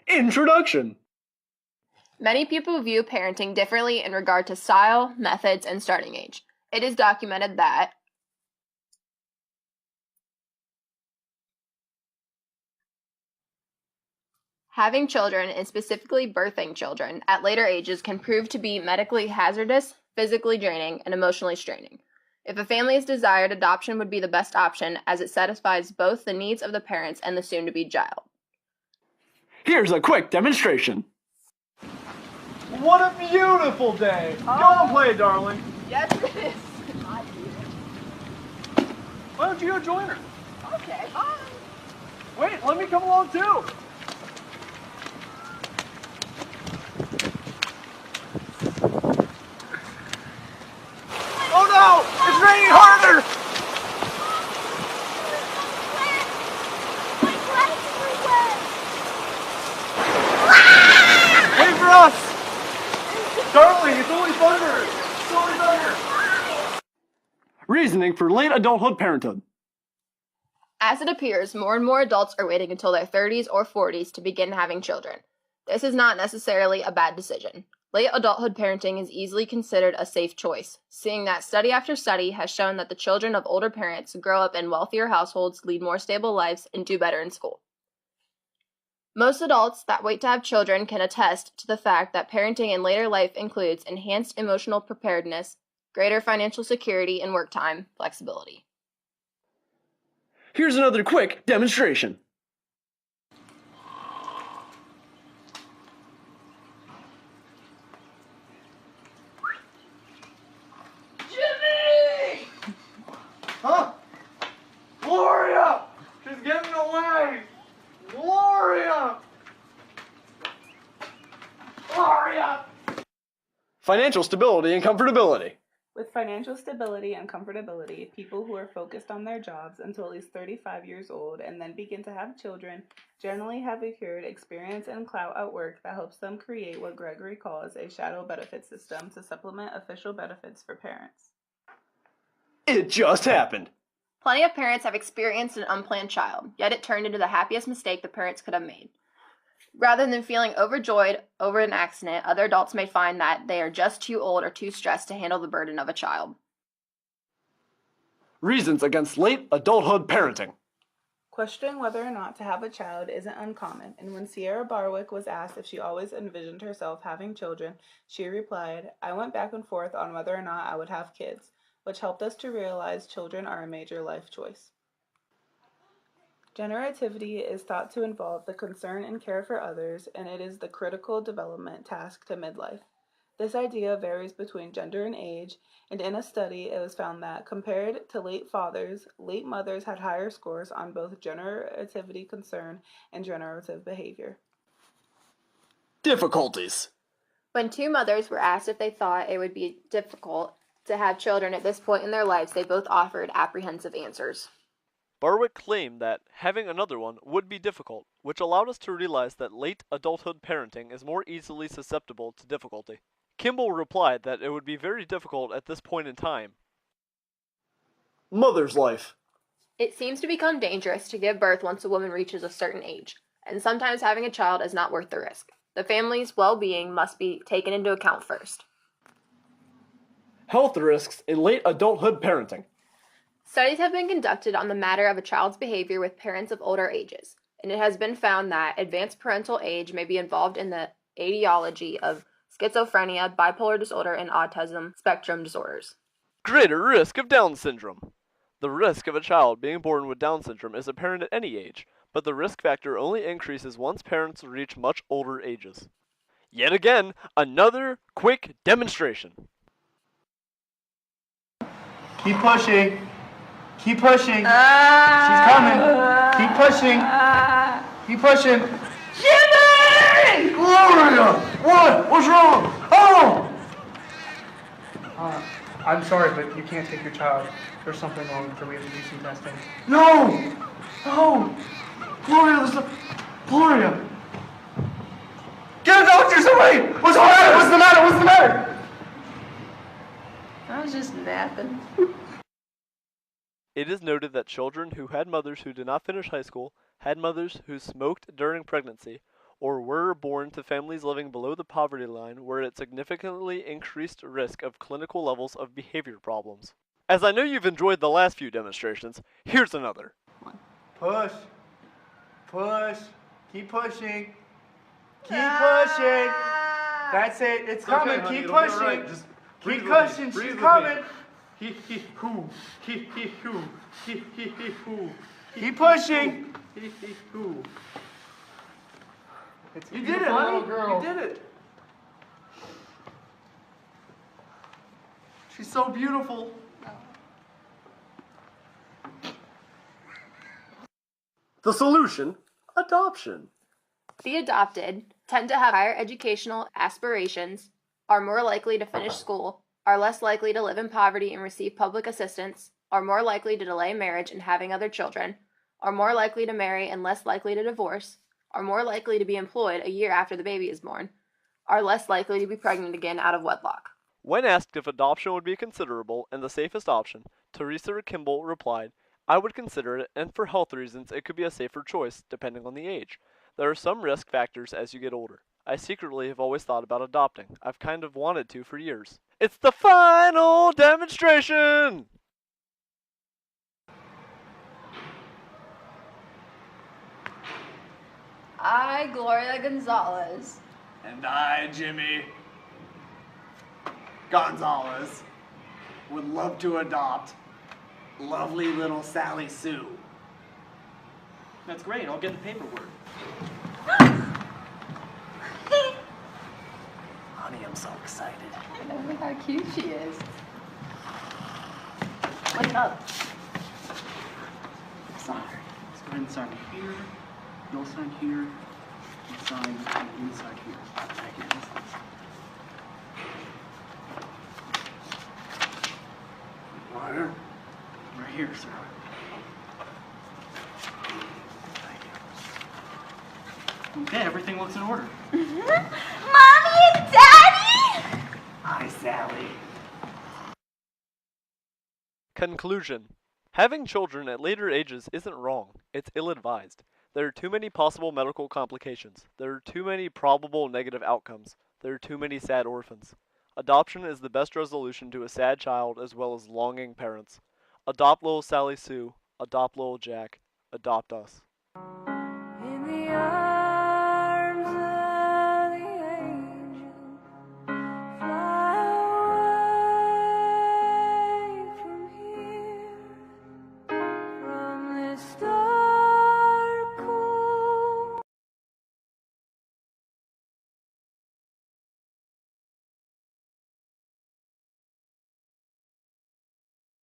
Introduction. Many people view parenting differently in regard to style, methods, and starting age. It is documented that having children, and specifically birthing children, at later ages can prove to be medically hazardous, physically draining, and emotionally straining. If a family is desired, adoption would be the best option as it satisfies both the needs of the parents and the soon-to-be child. Here's a quick demonstration. What a beautiful day! Go and play, darling. Yes, it is. Why don't you go join her? Okay, bye. Wait, let me come along too. Oh no! It's raining harder! Wait for us! Darling, it's only thunder! It's only thunder! Reasoning for late adulthood parenthood. As it appears, more and more adults are waiting until their 30s or 40s to begin having children. This is not necessarily a bad decision. Late adulthood parenting is easily considered a safe choice, seeing that study after study has shown that the children of older parents grow up in wealthier households, lead more stable lives, and do better in school. Most adults that wait to have children can attest to the fact that parenting in later life includes enhanced emotional preparedness, greater financial security, and work time flexibility. Here's another quick demonstration. Jimmy! Huh? Gloria! She's getting away! Gloria! Gloria! Financial stability and comfortability. With financial stability and comfortability, people who are focused on their jobs until at least 35 years old and then begin to have children generally have accrued experience and clout at work that helps them create what Gregory calls a shadow benefit system to supplement official benefits for parents. It just happened. Plenty of parents have experienced an unplanned child, yet it turned into the happiest mistake the parents could have made. Rather than feeling overjoyed over an accident, other adults may find that they are just too old or too stressed to handle the burden of a child. Reasons against late adulthood parenting. Questioning whether or not to have a child isn't uncommon, and when Sierra Barwick was asked if she always envisioned herself having children, she replied, "I went back and forth on whether or not I would have kids, which helped us to realize children are a major life choice." Generativity is thought to involve the concern and care for others, and it is the critical development task to midlife. This idea varies between gender and age, and in a study it was found that, compared to late fathers, late mothers had higher scores on both generativity concern and generative behavior. Difficulties. When two mothers were asked if they thought it would be difficult to have children at this point in their lives, they both offered apprehensive answers. Barwick claimed that having another one would be difficult, which allowed us to realize that late adulthood parenting is more easily susceptible to difficulty. Kimball replied that it would be very difficult at this point in time. Mother's life. It seems to become dangerous to give birth once a woman reaches a certain age, and sometimes having a child is not worth the risk. The family's well-being must be taken into account first. Health risks in late adulthood parenting. Studies have been conducted on the matter of a child's behavior with parents of older ages, and it has been found that advanced parental age may be involved in the etiology of schizophrenia, bipolar disorder, and autism spectrum disorders. Greater risk of Down syndrome. The risk of a child being born with Down syndrome is apparent at any age, but the risk factor only increases once parents reach much older ages. Yet again, another quick demonstration. Keep pushing. Keep pushing. She's coming. Keep pushing. Keep pushing. Jimmy! Gloria! What? What's wrong? Oh! I'm sorry, but you can't take your child. There's something wrong with her. We have to do some testing. No! No! Gloria, listen. Gloria! Get a doctor, somebody! What's the matter? What's the matter? What's the matter? I was just napping. It is noted that children who had mothers who did not finish high school, had mothers who smoked during pregnancy, or were born to families living below the poverty line were at significantly increased risk of clinical levels of behavior problems. As I know you've enjoyed the last few demonstrations, here's another. Push. Push. Keep pushing. Keep pushing. That's it. It's coming. honey, Keep it'll get pushing. right. Just breathe Keep with me. pushing. Breathe She's with coming. me. Hee-hee-hoo. Hee-hee-hoo. Hee-hee-hoo. Keep pushing. Hee-hee-hoo. You did it, honey. You did it. She's so beautiful. The solution? Adoption. The adopted tend to have higher educational aspirations, are more likely to finish school, are less likely to live in poverty and receive public assistance, are more likely to delay marriage and having other children, are more likely to marry and less likely to divorce, are more likely to be employed a year after the baby is born, are less likely to be pregnant again out of wedlock. When asked if adoption would be considerable and the safest option, Teresa Kimball replied, "I would consider it, and for health reasons it could be a safer choice, depending on the age. There are some risk factors as you get older. I secretly have always thought about adopting. I've kind of wanted to for years." It's the final demonstration! I, Gloria Gonzalez, And I, Jimmy Gonzalez, would love to adopt lovely little Sally Sue. That's great. I'll get the paperwork. Honey, I'm so excited. look how cute she is. Wake up. Sign. Let's go ahead and sign here. You'll sign here. And sign inside here. Right here. Where? Right here, sir. Okay, everything looks in order. Mommy and Daddy! Hi, Sally. Conclusion. Having children at later ages isn't wrong. It's ill-advised. There are too many possible medical complications. There are too many probable negative outcomes. There are too many sad orphans. Adoption is the best resolution to a sad child as well as longing parents. Adopt little Sally Sue. Adopt little Jack. Adopt us. In the